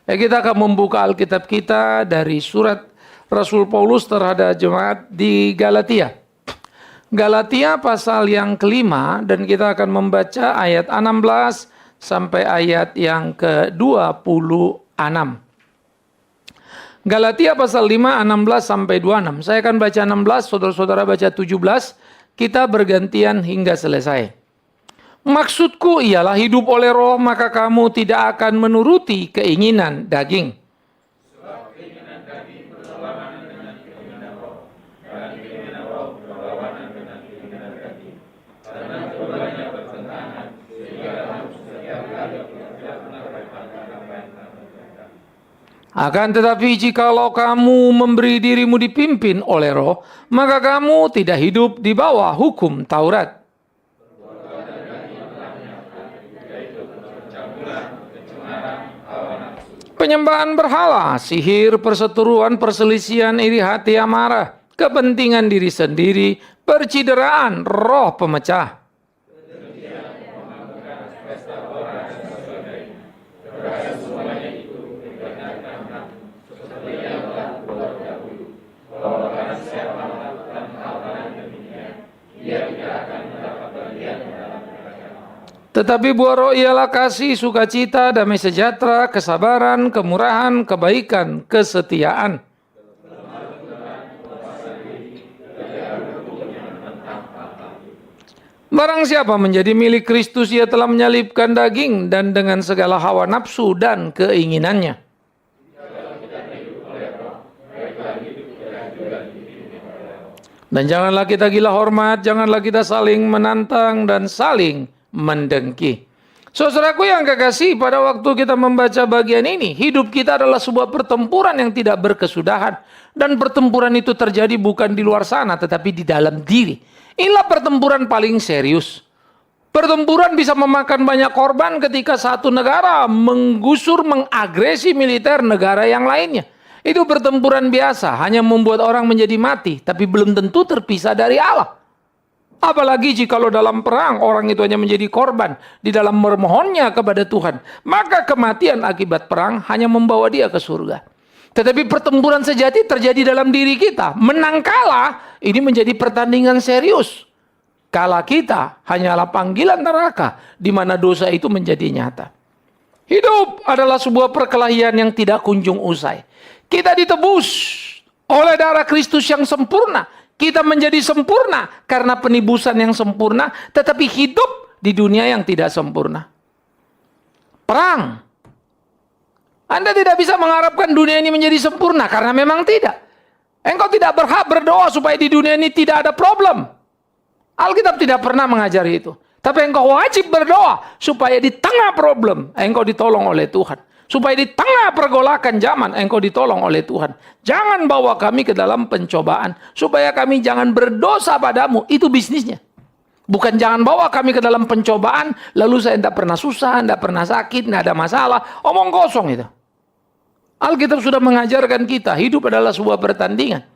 Kita akan membuka Alkitab kita dari surat Rasul Paulus terhadap jemaat di Galatia. Galatia pasal yang kelima, dan kita akan membaca ayat 16 sampai ayat yang ke-26. Galatia pasal 5, 16 sampai 26. Saya akan baca 16, saudara-saudara baca 17. Kita bergantian hingga selesai. Maksudku ialah hidup oleh roh, maka kamu tidak akan menuruti keinginan daging. Sebab keinginan daging berlawanan dengan keinginan roh, dan keinginan roh berlawanan dengan keinginan daging. Karena keduanya bertentangan, sehingga kamu setiap kali bekerja melakukan apa yang kamu inginkan. Akan tetapi jikalau kamu memberi dirimu dipimpin oleh roh, maka kamu tidak hidup di bawah hukum Taurat. Penyembahan berhala, sihir, perseteruan, perselisihan, iri hati, amarah, kepentingan diri sendiri, percideraan, roh pemecah. Tetapi buah roh ialah kasih, sukacita, damai sejahtera, kesabaran, kemurahan, kebaikan, kesetiaan. Barang siapa menjadi milik Kristus, ia telah menyalibkan daging dan dengan segala hawa nafsu dan keinginannya. Dan janganlah kita gila hormat, janganlah kita saling menantang dan saling mendengki. Saudaraku yang kekasih, pada waktu kita membaca bagian ini, hidup kita adalah sebuah pertempuran yang tidak berkesudahan. Dan pertempuran itu terjadi bukan di luar sana, tetapi di dalam diri. Inilah pertempuran paling serius. Pertempuran bisa memakan banyak korban ketika satu negara menggusur, mengagresi militer negara yang lainnya. Itu pertempuran biasa, hanya membuat orang menjadi mati, tapi belum tentu terpisah dari Allah. Apalagi jikalau dalam perang orang itu hanya menjadi korban di dalam memohonnya kepada Tuhan, maka kematian akibat perang hanya membawa dia ke surga. Tetapi pertempuran sejati terjadi dalam diri kita. Menang kalah ini menjadi pertandingan serius. Kalah kita hanyalah panggilan neraka di mana dosa itu menjadi nyata. Hidup adalah sebuah perkelahian yang tidak kunjung usai. Kita ditebus oleh darah Kristus yang sempurna. Kita menjadi sempurna karena penebusan yang sempurna, tetapi hidup di dunia yang tidak sempurna. Perang. Anda tidak bisa mengharapkan dunia ini menjadi sempurna karena memang tidak. Engkau tidak berhak berdoa supaya di dunia ini tidak ada problem. Alkitab tidak pernah mengajari itu. Tapi engkau wajib berdoa supaya di tengah problem engkau ditolong oleh Tuhan. Supaya di tengah pergolakan zaman engkau ditolong oleh Tuhan. Jangan bawa kami ke dalam pencobaan. Supaya kami jangan berdosa padamu. Itu bisnisnya. Bukan jangan bawa kami ke dalam pencobaan. Lalu saya tidak pernah susah, tidak pernah sakit, tidak ada masalah. Omong kosong itu. Alkitab sudah mengajarkan kita. Hidup adalah sebuah pertandingan.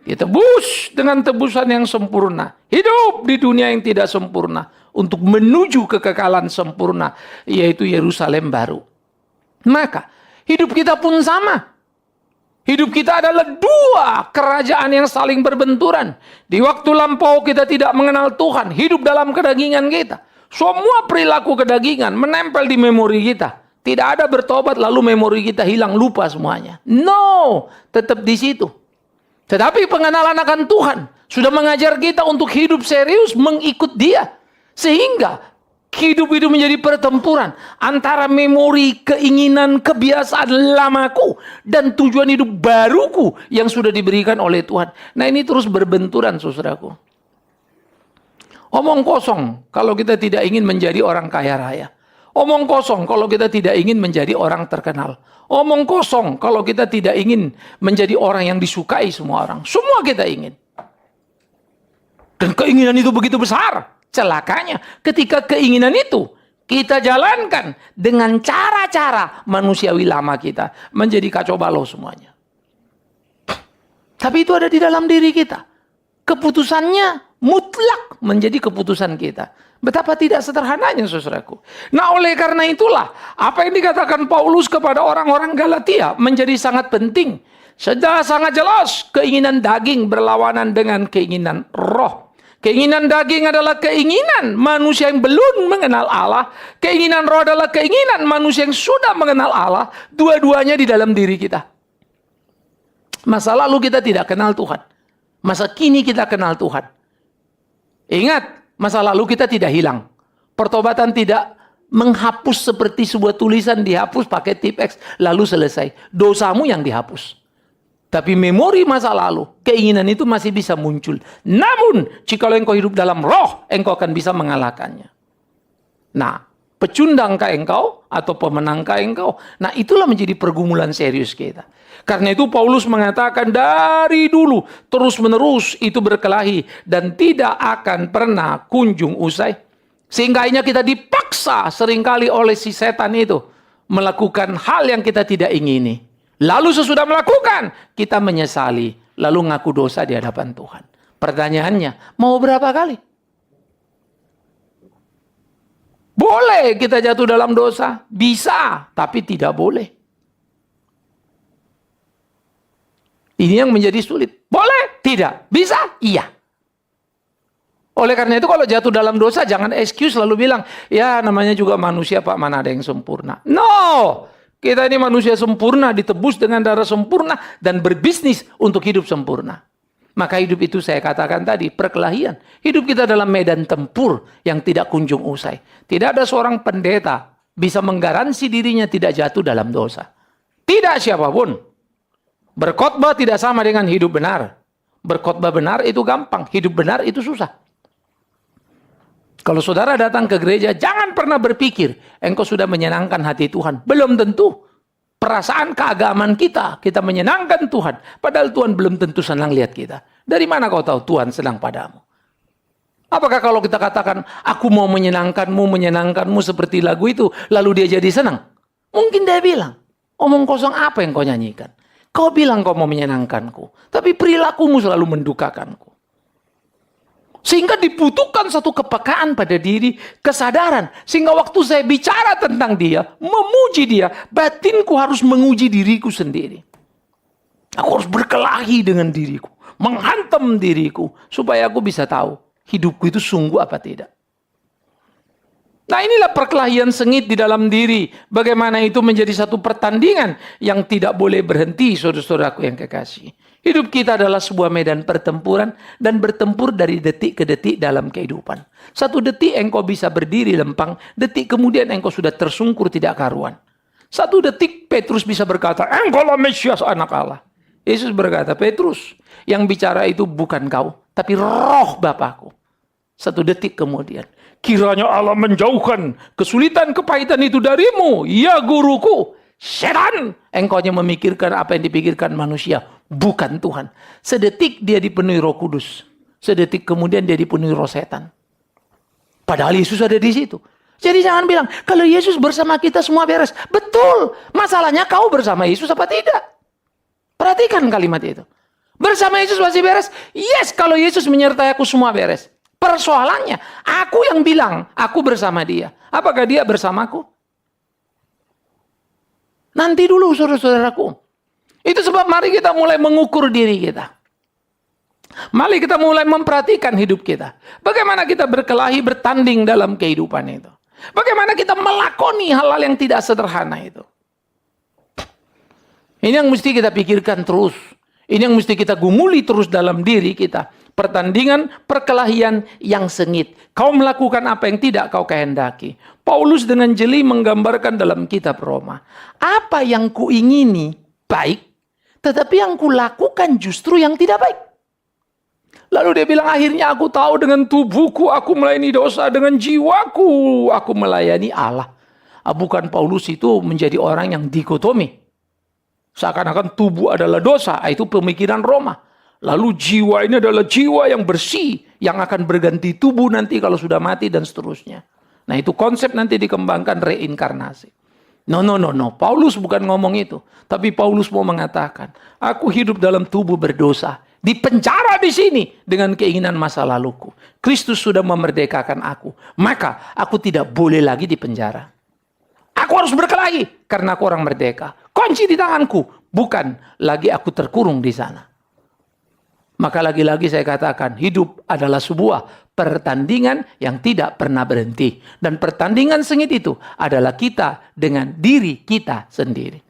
Ditebus dengan tebusan yang sempurna. Hidup di dunia yang tidak sempurna. Untuk menuju kekekalan sempurna. Yaitu Yerusalem baru. Maka hidup kita pun sama. Hidup kita adalah dua kerajaan yang saling berbenturan. Di waktu lampau kita tidak mengenal Tuhan. Hidup dalam kedagingan kita. Semua perilaku kedagingan menempel di memori kita. Tidak ada bertobat lalu memori kita hilang, lupa semuanya. No, tetap di situ. Tetapi pengenalan akan Tuhan sudah mengajar kita untuk hidup serius mengikut Dia. Sehingga hidup itu menjadi pertempuran antara memori, keinginan, kebiasaan lamaku dan tujuan hidup baruku yang sudah diberikan oleh Tuhan. Nah, ini terus berbenturan, saudaraku. Omong kosong kalau kita tidak ingin menjadi orang kaya raya. Omong kosong kalau kita tidak ingin menjadi orang terkenal. Omong kosong kalau kita tidak ingin menjadi orang yang disukai semua orang. Semua kita ingin. Dan keinginan itu begitu besar. Celakanya ketika keinginan itu kita jalankan dengan cara-cara manusiawi lama kita, menjadi kacau balau semuanya. Tapi itu ada di dalam diri kita. Keputusannya mutlak menjadi keputusan kita. Betapa tidak sederhananya, saudaraku. Nah, oleh karena itulah, apa yang dikatakan Paulus kepada orang-orang Galatia menjadi sangat penting. Sudah sangat jelas, keinginan daging berlawanan dengan keinginan roh. Keinginan daging adalah keinginan manusia yang belum mengenal Allah. Keinginan roh adalah keinginan manusia yang sudah mengenal Allah. Dua-duanya di dalam diri kita. Masa lalu kita tidak kenal Tuhan. Masa kini kita kenal Tuhan. Ingat, masa lalu kita tidak hilang. Pertobatan tidak menghapus seperti sebuah tulisan dihapus pakai tip X lalu selesai. Dosamu yang dihapus. Tapi memori masa lalu, keinginan itu masih bisa muncul. Namun, jika engkau hidup dalam roh, engkau akan bisa mengalahkannya. Nah, pecundangkah engkau atau pemenangkah engkau? Nah, itulah menjadi pergumulan serius kita. Karena itu Paulus mengatakan dari dulu terus-menerus itu berkelahi dan tidak akan pernah kunjung usai. Sehingga akhirnya kita dipaksa seringkali oleh si setan itu melakukan hal yang kita tidak ingini. Lalu sesudah melakukan, kita menyesali. Lalu ngaku dosa di hadapan Tuhan. Pertanyaannya, mau berapa kali? Boleh kita jatuh dalam dosa? Bisa, tapi tidak boleh. Ini yang menjadi sulit. Boleh? Tidak. Bisa? Iya. Oleh karena itu kalau jatuh dalam dosa, jangan excuse lalu bilang, ya namanya juga manusia Pak, mana ada yang sempurna. No! Kita ini manusia sempurna, ditebus dengan darah sempurna, dan berbisnis untuk hidup sempurna. Maka hidup itu saya katakan tadi, perkelahian. Hidup kita dalam medan tempur yang tidak kunjung usai. Tidak ada seorang pendeta bisa menggaransi dirinya tidak jatuh dalam dosa. Tidak siapapun. Berkhotbah tidak sama dengan hidup benar. Berkhotbah benar itu gampang, hidup benar itu susah. Kalau saudara datang ke gereja, jangan pernah berpikir engkau sudah menyenangkan hati Tuhan. Belum tentu. Perasaan keagamaan kita menyenangkan Tuhan. Padahal Tuhan belum tentu senang lihat kita. Dari mana kau tahu Tuhan senang padamu? Apakah kalau kita katakan, aku mau menyenangkanmu seperti lagu itu, lalu dia jadi senang? Mungkin dia bilang, omong kosong apa yang kau nyanyikan? Kau bilang kau mau menyenangkanku, tapi perilakumu selalu mendukakanku. Sehingga dibutuhkan satu kepekaan pada diri, kesadaran. Sehingga waktu saya bicara tentang dia, memuji dia, batinku harus menguji diriku sendiri. Aku harus berkelahi dengan diriku, menghantam diriku, supaya aku bisa tahu hidupku itu sungguh apa tidak. Nah, inilah perkelahian sengit di dalam diri. Bagaimana itu menjadi satu pertandingan yang tidak boleh berhenti, saudara-saudaraku yang kekasih. Hidup kita adalah sebuah medan pertempuran dan bertempur dari detik ke detik dalam kehidupan. Satu detik engkau bisa berdiri lempang, detik kemudian engkau sudah tersungkur tidak karuan. Satu detik Petrus bisa berkata, engkaulah Mesias anak Allah. Yesus berkata, Petrus, yang bicara itu bukan kau, tapi roh Bapakku. Satu detik kemudian, kiranya Allah menjauhkan kesulitan kepahitan itu darimu, ya guruku. Setan, engkau hanya memikirkan apa yang dipikirkan manusia, bukan Tuhan. Sedetik dia dipenuhi Roh Kudus, sedetik kemudian dia dipenuhi roh setan. Padahal Yesus ada di situ. Jadi jangan bilang, kalau Yesus bersama kita semua beres. Betul, masalahnya kau bersama Yesus apa tidak? Perhatikan kalimat itu. Bersama Yesus masih beres? Yes, kalau Yesus menyertai aku semua beres. Persoalannya, aku yang bilang, aku bersama dia. Apakah dia bersamaku? Nanti dulu saudara-saudaraku. Itu sebab mari kita mulai mengukur diri kita. Mari kita mulai memperhatikan hidup kita. Bagaimana kita berkelahi, bertanding dalam kehidupan itu. Bagaimana kita melakoni hal-hal yang tidak sederhana itu. Ini yang mesti kita pikirkan terus. Ini yang mesti kita gumuli terus dalam diri kita. Pertandingan, perkelahian yang sengit. Kau melakukan apa yang tidak kau kehendaki. Paulus dengan jeli menggambarkan dalam kitab Roma. Apa yang kuingini baik, tetapi yang kulakukan justru yang tidak baik. Lalu dia bilang, akhirnya aku tahu dengan tubuhku aku melayani dosa, dengan jiwaku aku melayani Allah. Bukan Paulus itu menjadi orang yang dikotomi. Seakan-akan tubuh adalah dosa, itu pemikiran Roma. Lalu jiwa ini adalah jiwa yang bersih, yang akan berganti tubuh nanti kalau sudah mati dan seterusnya. Nah itu konsep nanti dikembangkan reinkarnasi. No. Paulus bukan ngomong itu. Tapi Paulus mau mengatakan, aku hidup dalam tubuh berdosa. Dipenjara di sini dengan keinginan masa laluku. Kristus sudah memerdekakan aku. Maka aku tidak boleh lagi dipenjara. Aku harus berkelahi karena aku orang merdeka. Kunci di tanganku. Bukan lagi aku terkurung di sana. Maka lagi-lagi saya katakan, hidup adalah sebuah pertandingan yang tidak pernah berhenti. Dan pertandingan sengit itu adalah kita dengan diri kita sendiri.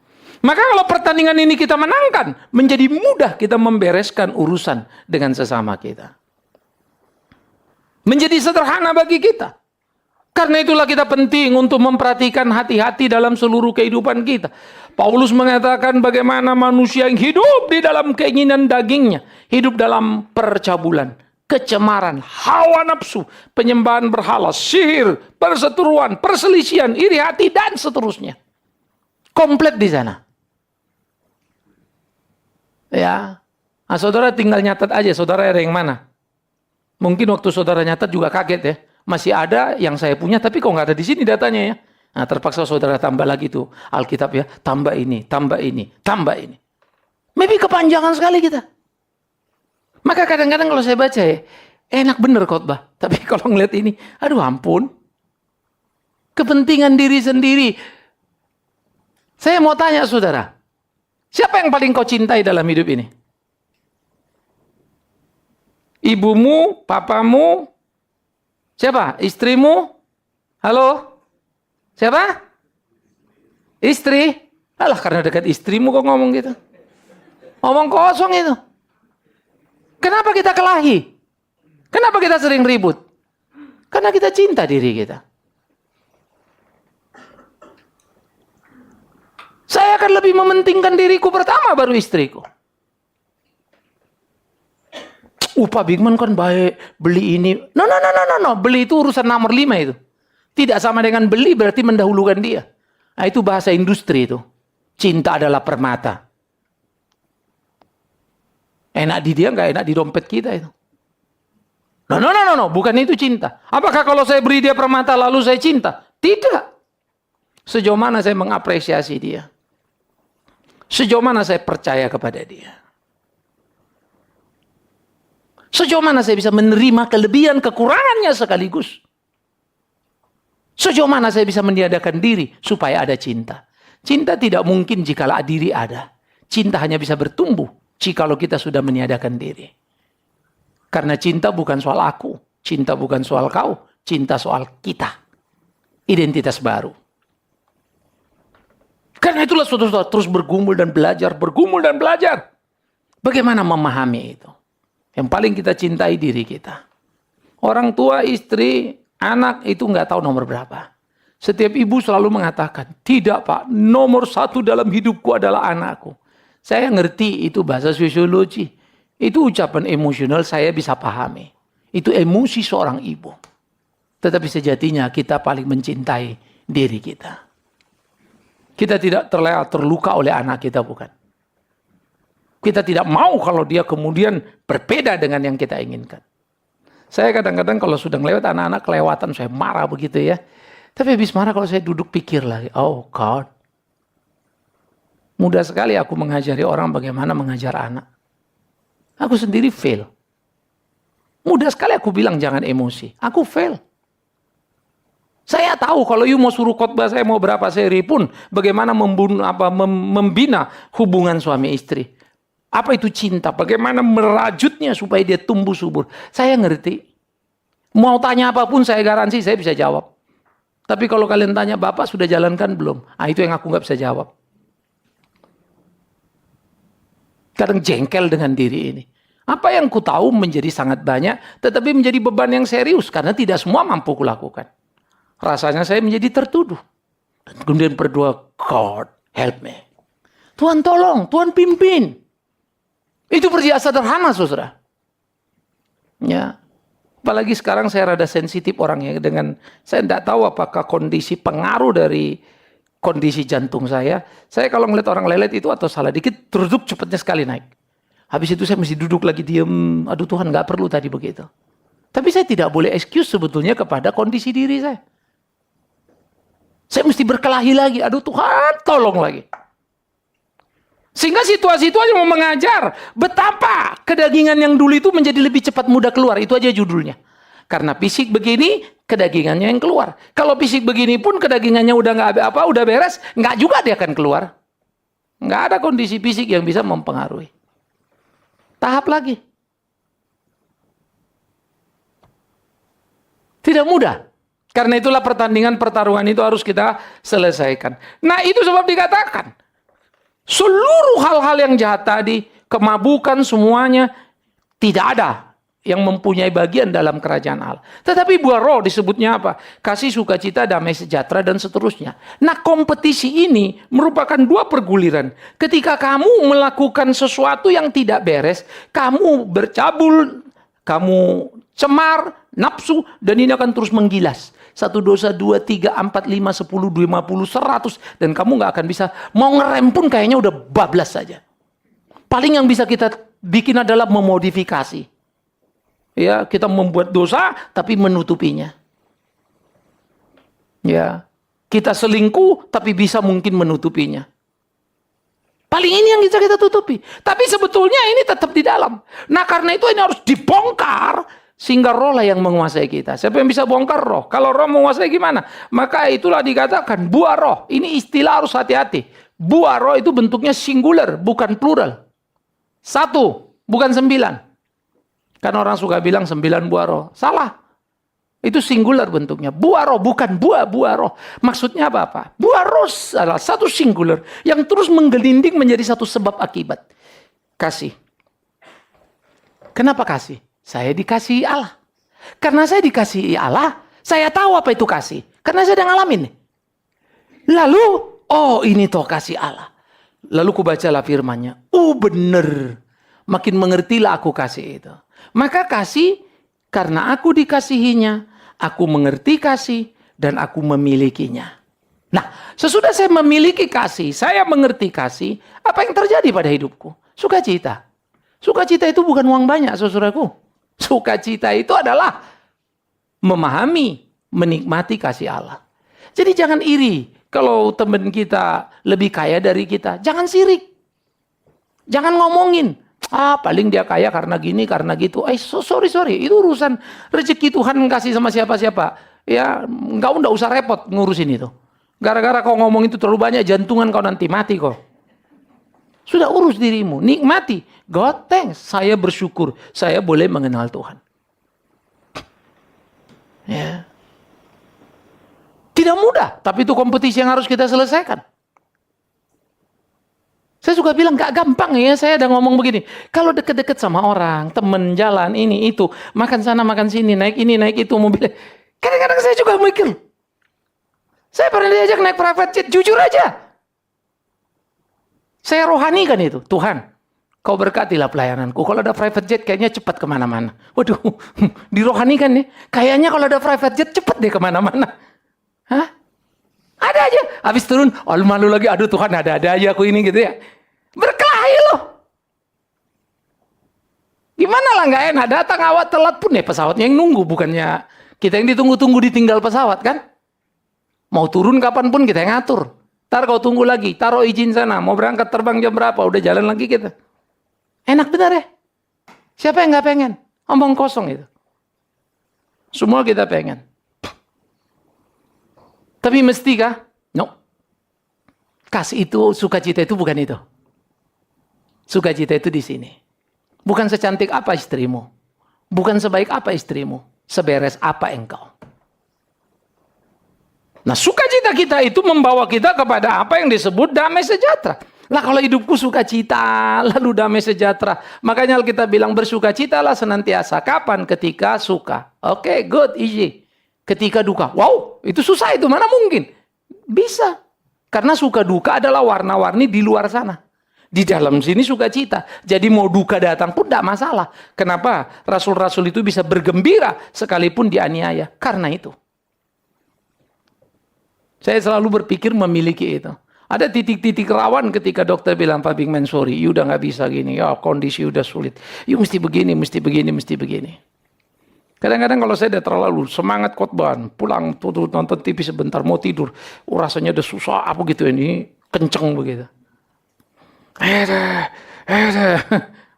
Maka kalau pertandingan ini kita menangkan, menjadi mudah kita membereskan urusan dengan sesama kita. Menjadi sederhana bagi kita. Karena itulah kita penting untuk memperhatikan hati-hati dalam seluruh kehidupan kita. Paulus mengatakan bagaimana manusia yang hidup di dalam keinginan dagingnya. Hidup dalam percabulan, kecemaran, hawa nafsu, penyembahan berhala, sihir, perseteruan, perselisihan, iri hati, dan seterusnya. Komplit di sana. Ya, nah, saudara tinggal nyatat aja, saudara ada yang mana? Mungkin waktu saudara nyatat juga kaget ya. Masih ada yang saya punya, tapi kok nggak ada di sini datanya ya. Nah, terpaksa saudara tambah lagi tuh Alkitab ya. Tambah ini, tambah ini, tambah ini. Maybe kepanjangan sekali kita. Maka kadang-kadang kalau saya baca ya, enak bener khotbah. Tapi kalau ngeliat ini, aduh ampun. Kepentingan diri sendiri. Saya mau tanya saudara. Siapa yang paling kau cintai dalam hidup ini? Ibumu, papamu, siapa? Istrimu? Halo? Siapa? Istri? Alah, karena dekat istrimu kok ngomong gitu. Ngomong kosong itu. Kenapa kita kelahi? Kenapa kita sering ribut? Karena kita cinta diri kita. Saya akan lebih mementingkan diriku pertama baru istriku. Pak Bigman kan baik, beli ini. No. Beli itu urusan nomor 5 itu. Tidak sama dengan beli berarti mendahulukan dia. Nah, itu bahasa industri itu. Cinta adalah permata. Enak di dia, nggak enak di dompet kita itu. No. Bukan itu cinta. Apakah kalau saya beri dia permata lalu saya cinta? Tidak. Sejauh mana saya mengapresiasi dia. Sejauh mana saya percaya kepada dia. Sejauh mana saya bisa menerima kelebihan kekurangannya sekaligus. Sejauh mana saya bisa meniadakan diri supaya ada cinta. Cinta tidak mungkin jikalau diri ada. Cinta hanya bisa bertumbuh jikalau kita sudah meniadakan diri. Karena cinta bukan soal aku. Cinta bukan soal kau. Cinta soal kita. Identitas baru. Karena itulah saudara-saudara terus bergumul dan belajar. Bagaimana memahami itu? Yang paling kita cintai diri kita. Orang tua, istri, anak itu nggak tahu nomor berapa. Setiap ibu selalu mengatakan, tidak Pak, nomor 1 dalam hidupku adalah anakku. Saya ngerti itu bahasa sosiologi. Itu ucapan emosional saya bisa pahami. Itu emosi seorang ibu. Tetapi sejatinya kita paling mencintai diri kita. Kita tidak terluka oleh anak kita, bukan. Kita tidak mau kalau dia kemudian berbeda dengan yang kita inginkan. Saya kadang-kadang kalau sudah lewat anak-anak kelewatan, saya marah begitu ya. Tapi habis marah kalau saya duduk pikir lagi, oh God. Mudah sekali aku mengajari orang bagaimana mengajar anak. Aku sendiri fail. Mudah sekali aku bilang jangan emosi. Aku fail. Saya tahu kalau you mau suruh khotbah saya mau berapa seri pun bagaimana membina hubungan suami istri. Apa itu cinta? Bagaimana merajutnya supaya dia tumbuh subur? Saya ngerti. Mau tanya apapun saya garansi saya bisa jawab. Tapi kalau kalian tanya Bapak sudah jalankan belum? Ah, itu yang aku nggak bisa jawab. Kadang jengkel dengan diri ini. Apa yang ku tahu menjadi sangat banyak, tetapi menjadi beban yang serius karena tidak semua mampu kulakukan. Rasanya saya menjadi tertuduh. Dan kemudian berdoa, God help me. Tuhan tolong, Tuhan pimpin. Itu perjalanan sederhana, saudara. Ya, apalagi sekarang saya rada sensitif orangnya dengan saya tidak tahu apakah kondisi pengaruh dari kondisi jantung saya. Saya kalau ngeliat orang lelet itu atau salah dikit, duduk cepatnya sekali naik. Habis itu saya mesti duduk lagi diem. Aduh Tuhan, nggak perlu tadi begitu. Tapi saya tidak boleh excuse sebetulnya kepada kondisi diri saya. Saya mesti berkelahi lagi. Aduh Tuhan, tolong lagi. Sehingga situasi itu hanya mau mengajar betapa kedagingan yang dulu itu menjadi lebih cepat mudah keluar. Itu aja judulnya. Karena fisik begini, kedagingannya yang keluar. Kalau fisik begini pun kedagingannya udah nggak apa, udah beres, nggak juga dia akan keluar. Nggak ada kondisi fisik yang bisa mempengaruhi. Tahap lagi. Tidak mudah. Karena itulah pertandingan-pertarungan itu harus kita selesaikan. Nah, itu sebab dikatakan seluruh hal-hal yang jahat tadi, kemabukan semuanya, tidak ada yang mempunyai bagian dalam kerajaan Allah. Tetapi buah roh disebutnya apa? Kasih, sukacita, damai sejahtera, dan seterusnya. Nah, kompetisi ini merupakan dua perguliran. Ketika kamu melakukan sesuatu yang tidak beres, kamu bercabul, kamu cemar, nafsu, dan ini akan terus menggilas. 1 dosa, 2, 3, 4, 5, 10, 20, 100. Dan kamu nggak akan bisa, mau ngerem pun kayaknya udah bablas saja. Paling yang bisa kita bikin adalah memodifikasi. Ya, kita membuat dosa, tapi menutupinya. Ya, kita selingkuh, tapi bisa mungkin menutupinya. Paling ini yang bisa kita tutupi. Tapi sebetulnya ini tetap di dalam. Nah, karena itu ini harus dibongkar. Sehingga roh lah yang menguasai kita. Siapa yang bisa bongkar roh? Kalau roh menguasai gimana? Maka itulah dikatakan buah roh. Ini istilah harus hati-hati. Buah roh itu bentuknya singular, bukan plural. 1, bukan 9. Kan orang suka bilang 9 buah roh. Salah. Itu singular bentuknya. Buah roh, bukan buah roh. Maksudnya apa? Buah roh adalah satu singular yang terus menggelinding menjadi satu sebab akibat. Kasih. Kenapa kasih? Saya dikasihi Allah. Karena saya dikasihi Allah, saya tahu apa itu kasih. Karena saya udah ngalamin. Lalu, oh ini toh kasih Allah. Lalu kubacalah firman-Nya. Oh bener. Makin mengertilah aku kasih itu. Maka kasih, karena aku dikasihinya, aku mengerti kasih, dan aku memilikinya. Nah, sesudah saya memiliki kasih, saya mengerti kasih, apa yang terjadi pada hidupku? Sukacita. Sukacita itu bukan uang banyak, saudaraku. Sukacita itu adalah memahami, menikmati kasih Allah. Jadi jangan iri kalau teman kita lebih kaya dari kita. Jangan sirik. Jangan ngomongin. Paling dia kaya karena gini, karena gitu. Sorry. Itu urusan rezeki Tuhan kasih sama siapa-siapa. Ya, nggak usah repot ngurusin itu. Gara-gara kau ngomong itu terlalu banyak, jantungan kau nanti mati kok. Sudah urus dirimu, nikmati. God thanks, saya bersyukur. Saya boleh mengenal Tuhan. Ya. Tidak mudah, tapi itu kompetisi yang harus kita selesaikan. Saya suka bilang, gak gampang ya, saya udah ngomong begini. Kalau deket-deket sama orang, temen jalan, ini, itu. Makan sana, makan sini, naik ini, naik itu, mobil. Kadang-kadang saya juga mikir. Saya pernah diajak naik private jet, jujur aja. Saya rohanikan itu. Tuhan, kau berkatilah pelayananku. Kalau ada private jet kayaknya cepat kemana-mana. Waduh, dirohanikan nih. Kayaknya kalau ada private jet cepat deh kemana-mana. Hah? Ada aja. Habis turun, malu lagi. Aduh Tuhan, ada-ada aja aku ini gitu ya. Berkelahi loh. Gimana lah nggak enak. Datang awak telat pun ya pesawatnya yang nunggu. Bukannya kita yang ditunggu-tunggu ditinggal pesawat kan. Mau turun kapan pun kita yang ngatur. Ntar kau tunggu lagi, taruh izin sana, mau berangkat terbang jam berapa, udah jalan lagi kita. Enak benar ya? Siapa yang nggak pengen? Omong kosong itu. Semua kita pengen. Tapi mesti kah? No. Kasih itu, sukacita itu bukan itu. Sukacita itu di sini. Bukan secantik apa istrimu. Bukan sebaik apa istrimu. Seberes apa engkau. Nah, sukacita kita itu membawa kita kepada apa yang disebut damai sejahtera. Lah kalau hidupku sukacita, lalu damai sejahtera. Makanya kita bilang bersukacitalah senantiasa. Kapan? Ketika suka. Oke, good, easy. Ketika duka. Wow, itu susah itu. Mana mungkin? Bisa. Karena suka duka adalah warna-warni di luar sana. Di dalam sini sukacita. Jadi mau duka datang pun tidak masalah. Kenapa? Rasul-rasul itu bisa bergembira sekalipun dianiaya. Karena itu. Saya selalu berpikir memiliki itu. Ada titik-titik rawan ketika dokter bilang, Pak Bigman, sorry, you udah nggak bisa gini. Ya, kondisi udah sulit. You mesti begini, mesti begini, mesti begini. Kadang-kadang kalau saya udah terlalu semangat khotbah, pulang tuh nonton TV sebentar, mau tidur. Rasanya udah susah, apa gitu ini, kenceng begitu.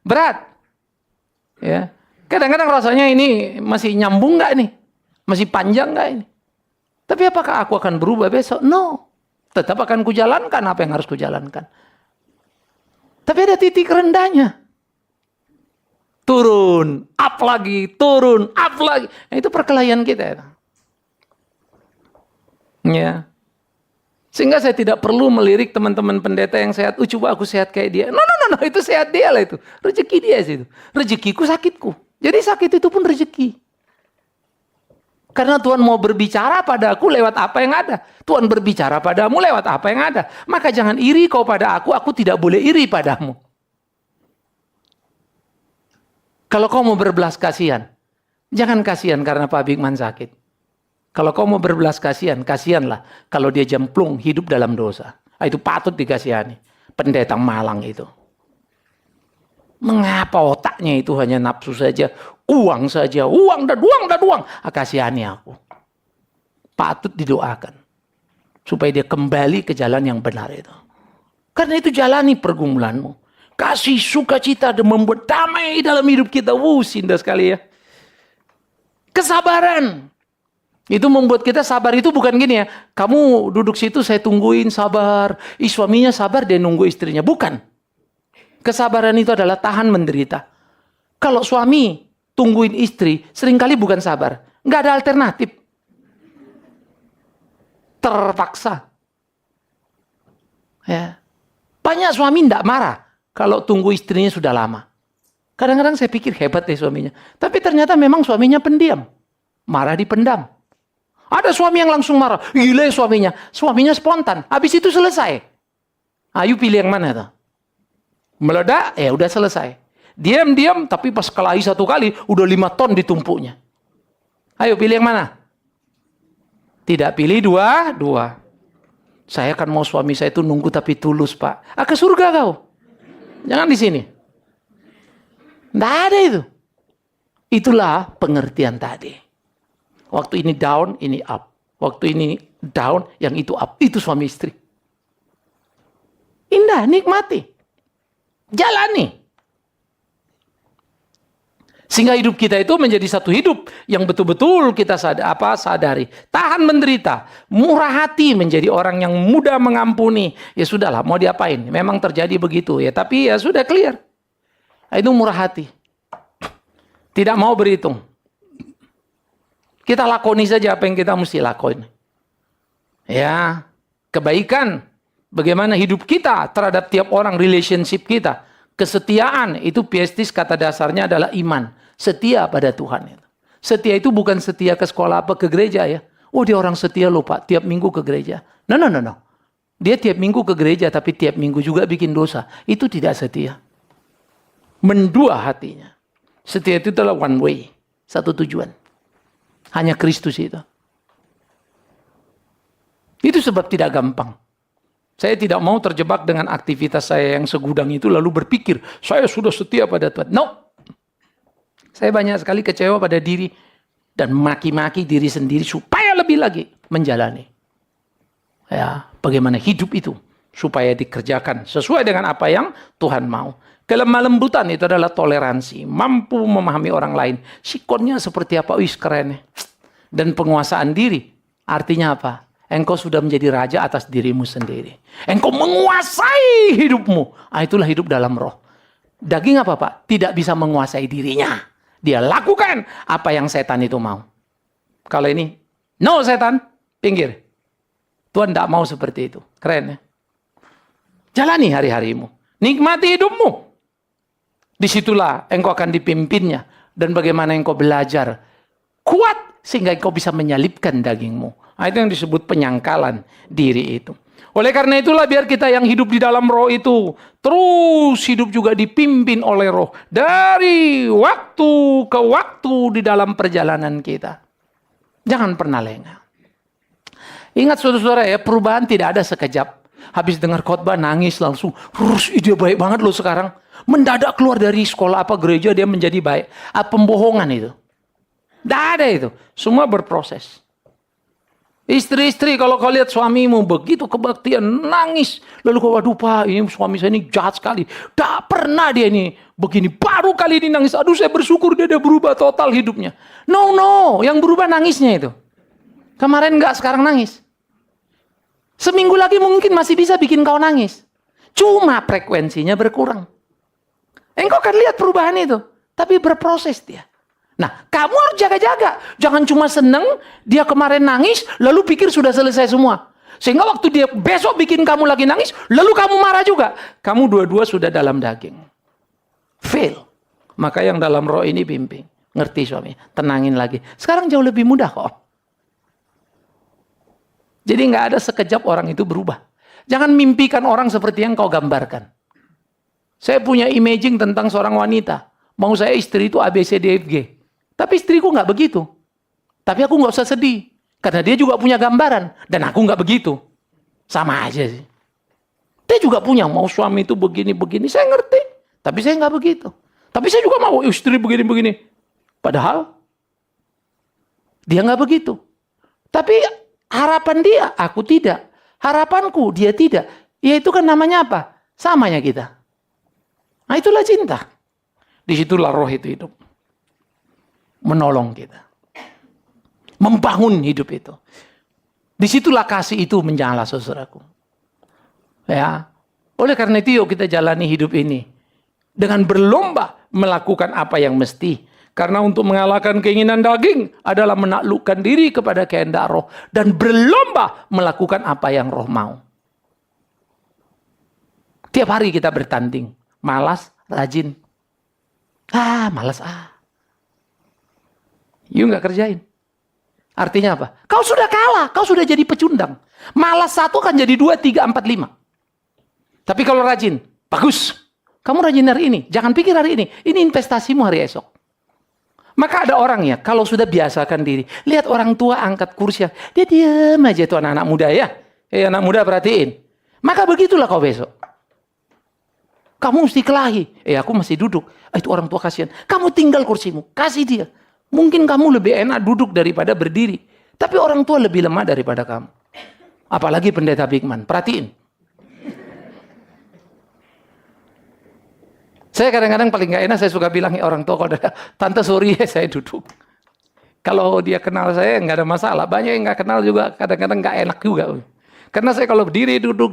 Berat. Ya. Kadang-kadang rasanya ini masih nyambung nggak nih? Masih panjang nggak ini? Tapi apakah aku akan berubah besok? No. Tetap akan kujalankan apa yang harus kujalankan. Tapi ada titik rendahnya. Turun, up lagi, turun, up lagi. Nah, itu perkelahian kita. Ya. Sehingga saya tidak perlu melirik teman-teman pendeta yang sehat. Coba aku sehat kayak dia. No, itu sehat dia lah itu. Rezeki dia sih itu. Rezekiku sakitku. Jadi sakit itu pun rezeki. Karena Tuhan mau berbicara padaku lewat apa yang ada. Tuhan berbicara padamu lewat apa yang ada. Maka jangan iri kau pada aku tidak boleh iri padamu. Kalau kau mau berbelas kasihan, jangan kasihan karena Pak Bigman sakit. Kalau kau mau berbelas kasihan, kasihanlah kalau dia jemplung hidup dalam dosa. Itu patut dikasihani. Pendeta Malang itu. Mengapa otaknya itu hanya nafsu saja, uang saja, uang dan uang. Kasihani aku. Patut didoakan. Supaya dia kembali ke jalan yang benar itu. Karena itu jalani pergumulanmu. Kasih sukacita dan membuat damai dalam hidup kita. Indah sekali ya. Kesabaran. Itu membuat kita sabar itu bukan gini ya. Kamu duduk situ saya tungguin sabar. Suaminya sabar dia nunggu istrinya. Bukan. Kesabaran itu adalah tahan menderita. Kalau suami tungguin istri, seringkali bukan sabar. Nggak ada alternatif. Terpaksa. Ya. Banyak suami nggak marah kalau tunggu istrinya sudah lama. Kadang-kadang saya pikir hebat deh suaminya. Tapi ternyata memang suaminya pendiam. Marah dipendam. Ada suami yang langsung marah. Gila suaminya. Suaminya spontan. Habis itu selesai. Ayo pilih yang mana tuh? Meledak, ya udah selesai. Diam-diam, tapi pas kelahi satu kali, udah 5 ton ditumpuknya. Ayo pilih yang mana? Tidak pilih dua. Saya kan mau suami saya itu nunggu tapi tulus, Pak. Ke surga kau. Jangan di sini. Nggak ada itu. Itulah pengertian tadi. Waktu ini down, ini up. Waktu ini down, yang itu up. Itu suami istri. Indah, nikmati. Jalani. Sehingga hidup kita itu menjadi satu hidup yang betul-betul kita sadari. Tahan menderita. Murah hati menjadi orang yang mudah mengampuni. Ya sudahlah, mau diapain. Memang terjadi begitu. Ya, tapi ya sudah clear. Itu murah hati. Tidak mau berhitung. Kita lakoni saja apa yang kita mesti lakoni. Ya, kebaikan. Bagaimana hidup kita terhadap tiap orang, relationship kita. Kesetiaan, itu piestis kata dasarnya adalah iman. Setia pada Tuhan. Setia itu bukan setia ke sekolah apa ke gereja ya. Dia orang setia loh Pak, tiap minggu ke gereja. No. Dia tiap minggu ke gereja tapi tiap minggu juga bikin dosa. Itu tidak setia. Mendua hatinya. Setia itu adalah one way. Satu tujuan. Hanya Kristus itu. Itu sebab tidak gampang. Saya tidak mau terjebak dengan aktivitas saya yang segudang itu lalu berpikir, saya sudah setia pada Tuhan. No. Saya banyak sekali kecewa pada diri dan maki-maki diri sendiri supaya lebih lagi menjalani. Ya, bagaimana hidup itu supaya dikerjakan sesuai dengan apa yang Tuhan mau. Kelemah lembutan itu adalah toleransi, mampu memahami orang lain. Sikonnya seperti apa? Keren ya. Dan penguasaan diri artinya apa? Engkau sudah menjadi raja atas dirimu sendiri. Engkau menguasai hidupmu. Itulah hidup dalam roh. Daging apa Pak? Tidak bisa menguasai dirinya. Dia lakukan apa yang setan itu mau. Kalau ini, no setan, pinggir. Tuhan tidak mau seperti itu. Keren ya? Jalani hari-harimu. Nikmati hidupmu. Disitulah engkau akan dipimpinnya. Dan bagaimana engkau belajar. Kuat sehingga engkau bisa menyalipkan dagingmu. Itu yang disebut penyangkalan diri itu. Oleh karena itulah biar kita yang hidup di dalam roh itu terus hidup juga dipimpin oleh roh. Dari waktu ke waktu di dalam perjalanan kita. Jangan pernah lengah. Ingat saudara-saudara ya, perubahan tidak ada sekejap. Habis dengar khotbah nangis langsung. Dia baik banget loh sekarang. Mendadak keluar dari sekolah apa gereja dia menjadi baik. Pembohongan itu. Tidak ada itu. Semua berproses. Istri-istri, kalau kau lihat suamimu begitu kebaktian, nangis. Lalu kau, waduh Pak, ini suami saya ini jahat sekali. Tak pernah dia ini begini. Baru kali ini nangis. Aduh, saya bersyukur dia berubah total hidupnya. No. Yang berubah nangisnya itu. Kemarin enggak, sekarang nangis. Seminggu lagi mungkin masih bisa bikin kau nangis. Cuma frekuensinya berkurang. Engkau akan lihat perubahan itu. Tapi berproses dia. Nah, kamu harus jaga-jaga. Jangan cuma seneng, dia kemarin nangis, lalu pikir sudah selesai semua. Sehingga waktu dia besok bikin kamu lagi nangis, lalu kamu marah juga. Kamu dua-dua sudah dalam daging. Fail. Maka yang dalam roh ini bimbing. Ngerti suami, tenangin lagi. Sekarang jauh lebih mudah kok. Jadi nggak ada sekejap orang itu berubah. Jangan mimpikan orang seperti yang kau gambarkan. Saya punya imaging tentang seorang wanita. Mau saya istri itu ABCDFG. Tapi istriku nggak begitu. Tapi aku nggak usah sedih. Karena dia juga punya gambaran. Dan aku nggak begitu. Sama aja sih. Dia juga punya. Mau suami itu begini-begini. Saya ngerti. Tapi saya nggak begitu. Tapi saya juga mau istri begini-begini. Padahal dia nggak begitu. Tapi harapan dia, aku tidak. Harapanku, dia tidak. Ya itu kan namanya apa? Samanya kita. Nah itulah cinta. Disitulah roh itu hidup. Menolong kita. Membangun hidup itu. Disitulah kasih itu menyala, saudaraku. Ya. Oleh karena itu yuk kita jalani hidup ini. Dengan berlomba melakukan apa yang mesti. Karena untuk mengalahkan keinginan daging adalah menaklukkan diri kepada kehendak roh. Dan berlomba melakukan apa yang roh mau. Tiap hari kita bertanding. Malas, rajin. Malas You nggak kerjain. Artinya apa? Kau sudah kalah, kau sudah jadi pecundang. Malas 1 kan jadi 2, 3, 4, 5. Tapi kalau rajin, bagus. Kamu rajin hari ini, jangan pikir hari ini. Ini investasimu hari esok. Maka ada orang ya, kalau sudah biasakan diri. Lihat orang tua angkat kursi, dia diam aja itu anak-anak muda ya. Anak muda perhatiin. Maka begitulah kau besok. Kamu mesti kelahi. Aku masih duduk. Itu orang tua kasihan. Kamu tinggal kursimu, kasih dia. Mungkin kamu lebih enak duduk daripada berdiri. Tapi orang tua lebih lemah daripada kamu. Apalagi pendeta Bigman. Perhatiin. Saya kadang-kadang paling gak enak, saya suka bilang orang tua, kalau tante sorry ya saya duduk. Kalau dia kenal saya nggak ada masalah. Banyak yang nggak kenal juga kadang-kadang nggak enak juga. Karena saya kalau diri duduk,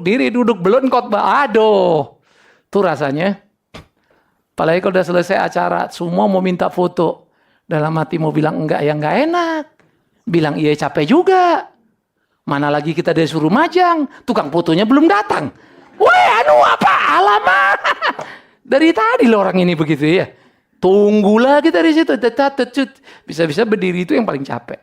belum khotbah. Aduh. Itu rasanya. Apalagi kalau udah selesai acara, semua mau minta foto. Dalam hati mau bilang enggak, ya enggak enak. Bilang iya capek juga. Mana lagi kita disuruh majang. Tukang fotonya belum datang. Weh, apa? Alamak. Dari tadi loh orang ini begitu ya. Tunggulah kita di situ. Bisa-bisa berdiri itu yang paling capek.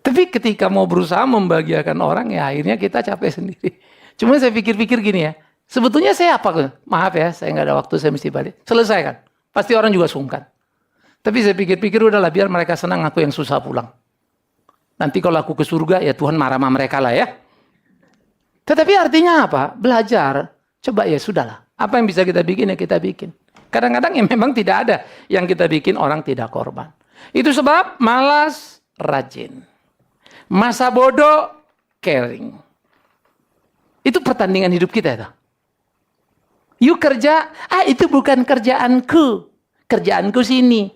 Tapi ketika mau berusaha membahagiakan orang, ya akhirnya kita capek sendiri. Cuma saya pikir-pikir gini ya. Sebetulnya saya apa? Maaf ya, saya nggak ada waktu, saya mesti balik. Selesai kan? Pasti orang juga sungkan. Tapi saya pikir-pikir udahlah biar mereka senang, aku yang susah pulang. Nanti kalau aku ke surga, ya Tuhan marah sama mereka lah ya. Tetapi artinya apa? Belajar. Coba ya sudahlah. Apa yang bisa kita bikin ya kita bikin. Kadang-kadang ya memang tidak ada yang kita bikin orang tidak korban. Itu sebab malas, rajin. Masa bodoh, caring. Itu pertandingan hidup kita itu. You kerja, itu bukan kerjaanku. Kerjaanku sini.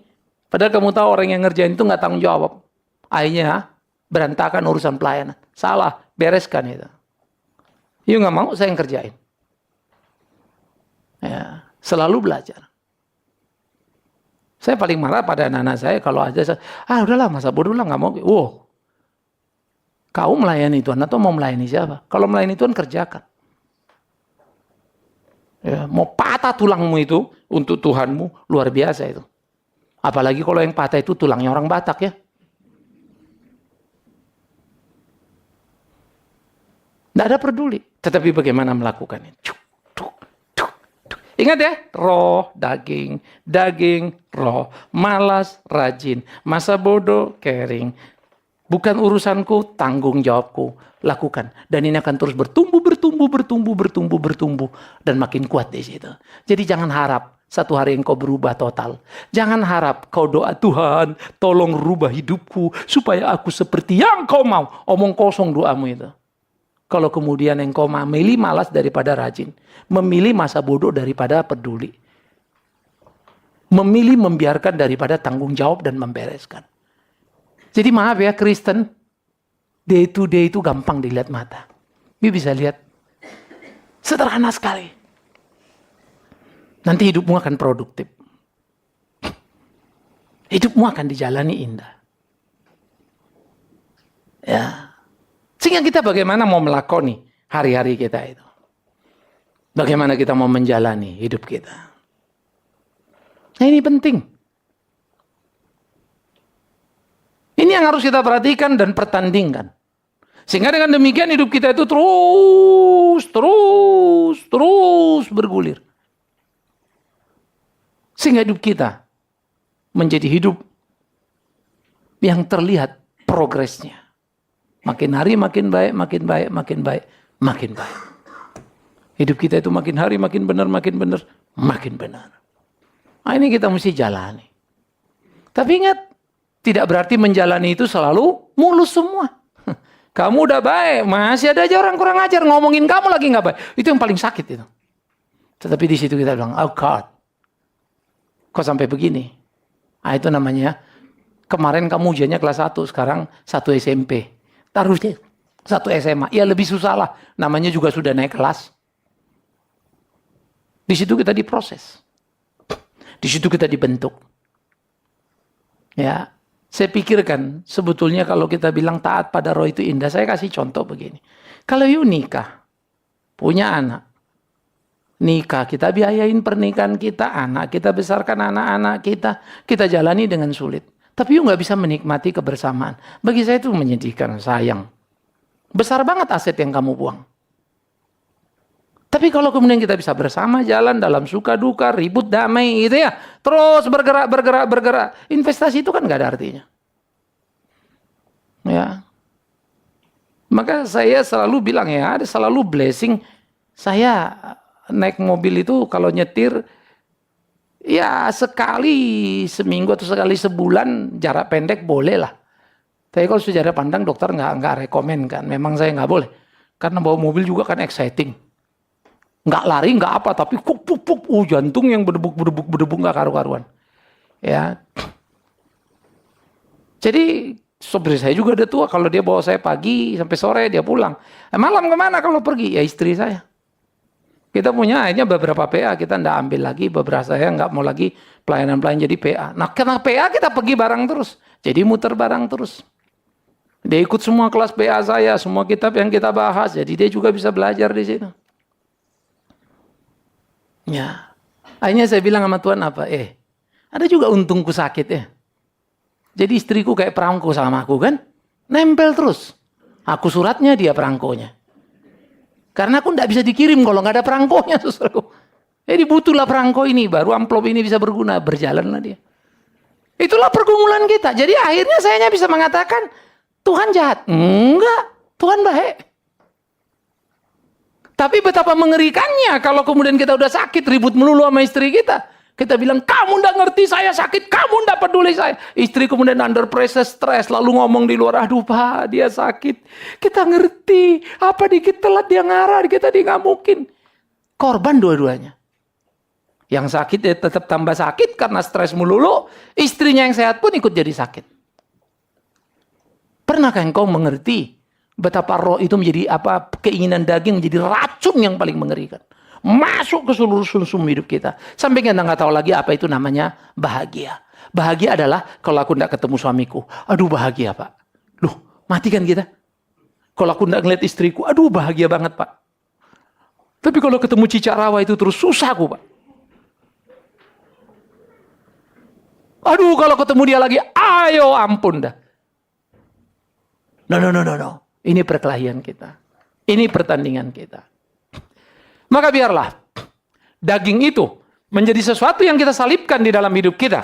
Padahal kamu tahu orang yang ngerjain itu nggak tanggung jawab. Akhirnya berantakan urusan pelayanan. Salah, bereskan itu. You nggak mau, saya yang kerjain. Ya, selalu belajar. Saya paling marah pada anak-anak saya kalau aja udahlah masa bodoh lah nggak mau. Wow, kau melayani Tuhan atau mau melayani siapa? Kalau melayani Tuhan kerjakan. Ya, mau patah tulangmu itu untuk Tuhanmu luar biasa itu. Apalagi kalau yang patah itu tulangnya orang Batak ya. Tidak ada peduli. Tetapi bagaimana melakukannya? Ingat ya, roh, daging, daging, roh, malas, rajin, masa bodoh, caring. Bukan urusanku, tanggung jawabku. Lakukan. Dan ini akan terus bertumbuh. Dan makin kuat di situ. Jadi jangan harap satu hari engkau berubah total. Jangan harap kau doa, Tuhan tolong rubah hidupku supaya aku seperti yang kau mau. Omong kosong doamu itu. Kalau kemudian engkau memilih malas daripada rajin. Memilih masa bodoh daripada peduli. Memilih membiarkan daripada tanggung jawab dan membereskan. Jadi maaf ya Kristen, day to day itu gampang dilihat mata. You bisa lihat, sederhana sekali. Nanti hidupmu akan produktif. Hidupmu akan dijalani indah. Ya. Sehingga kita bagaimana mau melakoni hari-hari kita itu. Bagaimana kita mau menjalani hidup kita. Nah ini penting. Ini yang harus kita perhatikan dan pertandingkan. Sehingga dengan demikian hidup kita itu terus bergulir. Sehingga hidup kita menjadi hidup yang terlihat progresnya. Makin hari makin baik, makin baik, makin baik, makin baik. Hidup kita itu makin hari makin benar, makin benar, makin benar. Nah ini kita mesti jalani. Tapi ingat, tidak berarti menjalani itu selalu mulus semua. Kamu udah baik, masih ada aja orang kurang ajar ngomongin kamu lagi nggak baik. Itu yang paling sakit itu. Tetapi di situ kita bilang, oh God. Kok sampai begini? Nah, itu namanya, kemarin kamu ujiannya kelas 1, sekarang 1 SMP. Taruhnya 1 SMA. Ya lebih susah lah. Namanya juga sudah naik kelas. Di situ kita diproses. Di situ kita dibentuk. Ya, saya pikirkan sebetulnya kalau kita bilang taat pada roh itu indah. Saya kasih contoh begini. Kalau you nikah, punya anak. Nikah, kita biayain pernikahan kita, anak kita besarkan anak-anak kita jalani dengan sulit. Tapi you nggak bisa menikmati kebersamaan. Bagi saya itu menyedihkan, sayang. Besar banget aset yang kamu buang. Tapi kalau kemudian kita bisa bersama jalan dalam suka duka, ribut damai gitu ya. Terus bergerak. Investasi itu kan nggak ada artinya. Ya. Maka saya selalu bilang ya, ada selalu blessing. Saya naik mobil itu kalau nyetir ya sekali seminggu atau sekali sebulan jarak pendek boleh lah. Tapi kalau sejarah pandang dokter nggak rekomen kan. Memang saya nggak boleh karena bawa mobil juga kan exciting. Nggak lari nggak apa tapi jantung yang berdebuk nggak karu-karuan. Ya. Jadi sopir saya juga udah tua. Kalau dia bawa saya pagi sampai sore dia pulang. Malam kemana kalau pergi? Ya istri saya. Kita punya akhirnya beberapa PA, kita nggak ambil lagi, beberapa saya nggak mau lagi pelayanan jadi PA. Nah karena PA kita pergi bareng terus, jadi muter bareng terus. Dia ikut semua kelas PA saya, semua kitab yang kita bahas, jadi dia juga bisa belajar di situ. Ya, akhirnya saya bilang sama Tuhan apa? Ada juga untungku sakit ya. Jadi istriku kayak perangko sama aku kan, nempel terus. Aku suratnya, dia perangkonya. Karena aku tidak bisa dikirim kalau nggak ada perangkonya, saudaraku. Jadi butuhlah perangko ini, baru amplop ini bisa berguna, berjalanlah dia. Itulah pergumulan kita. Jadi akhirnya saya hanya bisa mengatakan, Tuhan jahat. Enggak, Tuhan baik. Tapi betapa mengerikannya kalau kemudian kita udah sakit, ribut melulu sama istri kita. Kita bilang, kamu nggak ngerti saya sakit, kamu nggak peduli saya. Istri kemudian under pressure, stres, lalu ngomong di luar, aduh Pak, dia sakit. Kita ngerti, apa dikit telat dia ngarah, kita dia nggak mungkin. Korban dua-duanya. Yang sakit dia tetap tambah sakit karena stres melulu, istrinya yang sehat pun ikut jadi sakit. Pernahkah engkau mengerti betapa roh itu menjadi apa, keinginan daging menjadi racun yang paling mengerikan? Masuk ke seluruh sumsum hidup kita. Sampai kita nggak tahu lagi apa itu namanya bahagia. Bahagia adalah kalau aku nggak ketemu suamiku. Aduh bahagia Pak. Loh mati kan kita. Kalau aku nggak ngeliat istriku. Aduh bahagia banget Pak. Tapi kalau ketemu cicak rawa itu terus susah aku Pak. Aduh kalau ketemu dia lagi. Ayo ampun dah. No. Ini perkelahian kita. Ini pertandingan kita. Maka biarlah daging itu menjadi sesuatu yang kita salibkan di dalam hidup kita.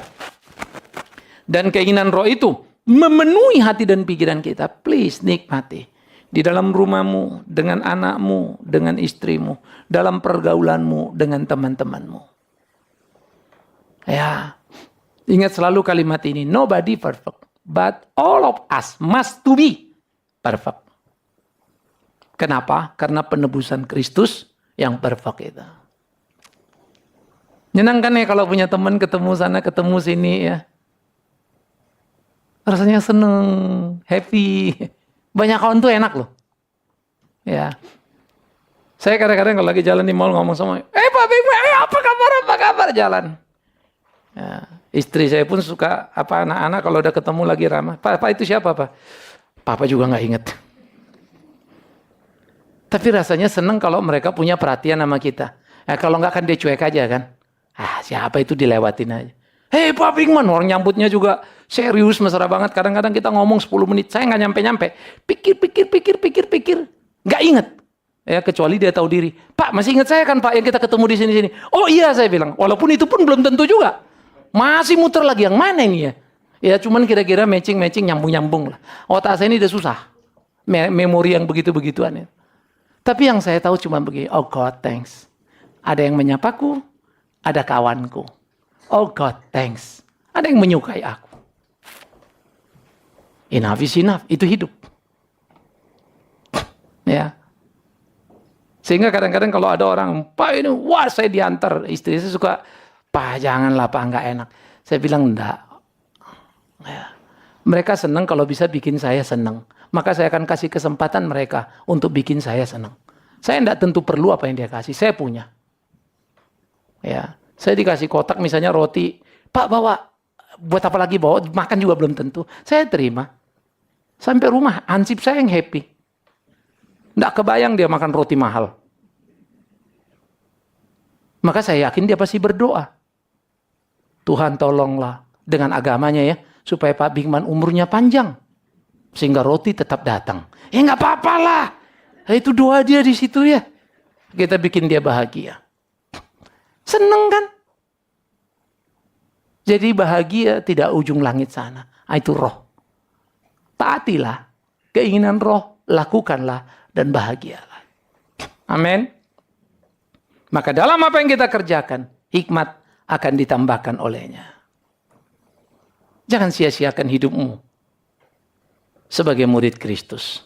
Dan keinginan roh itu memenuhi hati dan pikiran kita. Please nikmati. Di dalam rumahmu, dengan anakmu, dengan istrimu. Dalam pergaulanmu, dengan teman-temanmu. Ya, ingat selalu kalimat ini. Nobody perfect, but all of us must to be perfect. Kenapa? Karena penebusan Kristus yang perfect itu. Menyenangkan ya kalau punya teman ketemu sana, ketemu sini ya. Rasanya seneng, happy. Banyak kawan tuh enak loh. Ya. Saya kadang-kadang kalau lagi jalan di mall ngomong sama, Pak Bima, apa kabar, jalan. Ya. Istri saya pun suka, anak-anak kalau udah ketemu lagi ramah, Pak itu siapa, Pak? Papa juga nggak inget. Tapi rasanya seneng kalau mereka punya perhatian sama kita. Kalau nggak kan dia cuek aja kan. Siapa itu dilewatin aja. Pak Bingman, orang nyambutnya juga serius, mesra banget. Kadang-kadang kita ngomong 10 menit, saya nggak nyampe-nyampe. Pikir. Nggak inget. Kecuali dia tahu diri. Pak, masih ingat saya kan Pak yang kita ketemu di sini-sini. Oh iya, saya bilang. Walaupun itu pun belum tentu juga. Masih muter lagi, yang mana ini ya? Ya cuman kira-kira matching, nyambung-nyambung lah. Otak saya ini udah susah. Memori yang begitu-begituan ya. Tapi yang saya tahu cuma begini, oh God, thanks. Ada yang menyapaku, ada kawanku. Oh God, thanks. Ada yang menyukai aku. Enough is enough, itu hidup. Ya. Sehingga kadang-kadang kalau ada orang, Pak ini, wah saya diantar. Istri saya suka, Pak janganlah Pak, nggak enak. Saya bilang, enggak. Ya. Mereka senang kalau bisa bikin saya senang. Maka saya akan kasih kesempatan mereka untuk bikin saya senang. Saya tidak tentu perlu apa yang dia kasih, saya punya. Ya, saya dikasih kotak misalnya roti, Pak bawa, buat apa lagi bawa, makan juga belum tentu. Saya terima. Sampai rumah, ansip saya yang happy. Tidak kebayang dia makan roti mahal. Maka saya yakin dia pasti berdoa. Tuhan tolonglah dengan agamanya ya, supaya Pak Bingman umurnya panjang. Sehingga roti tetap datang. Ya nggak apa-apa lah. Itu doa dia di situ ya. Kita bikin dia bahagia. Seneng kan? Jadi bahagia tidak ujung langit sana. Itu roh. Taatilah keinginan roh, lakukanlah dan bahagialah. Amin. Maka dalam apa yang kita kerjakan, hikmat akan ditambahkan olehnya. Jangan sia-siakan hidupmu sebagai murid Kristus.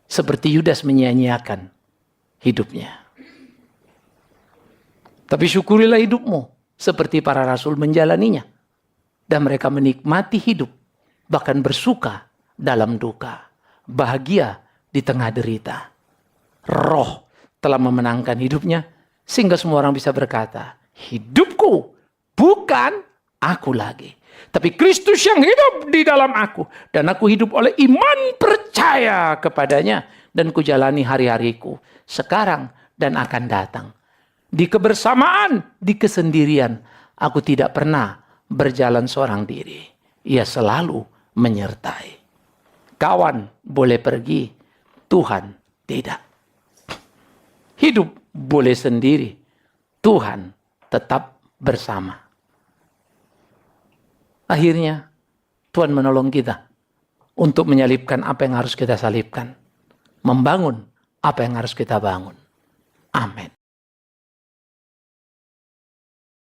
Seperti Yudas menyia-nyiakan hidupnya. Tapi syukurilah hidupmu seperti para rasul menjalaninya. Dan mereka menikmati hidup, bahkan bersuka dalam duka, bahagia di tengah derita. Roh telah memenangkan hidupnya, sehingga semua orang bisa berkata, hidupku bukan aku lagi, tapi Kristus yang hidup di dalam aku. Dan aku hidup oleh iman percaya kepadanya. Dan kujalani hari-hariku sekarang dan akan datang. Di kebersamaan, di kesendirian. Aku tidak pernah berjalan seorang diri. Ia selalu menyertai. Kawan boleh pergi, Tuhan tidak. Hidup boleh sendiri, Tuhan tetap bersama. Akhirnya Tuhan menolong kita untuk menyalipkan apa yang harus kita salipkan. Membangun apa yang harus kita bangun. Amin.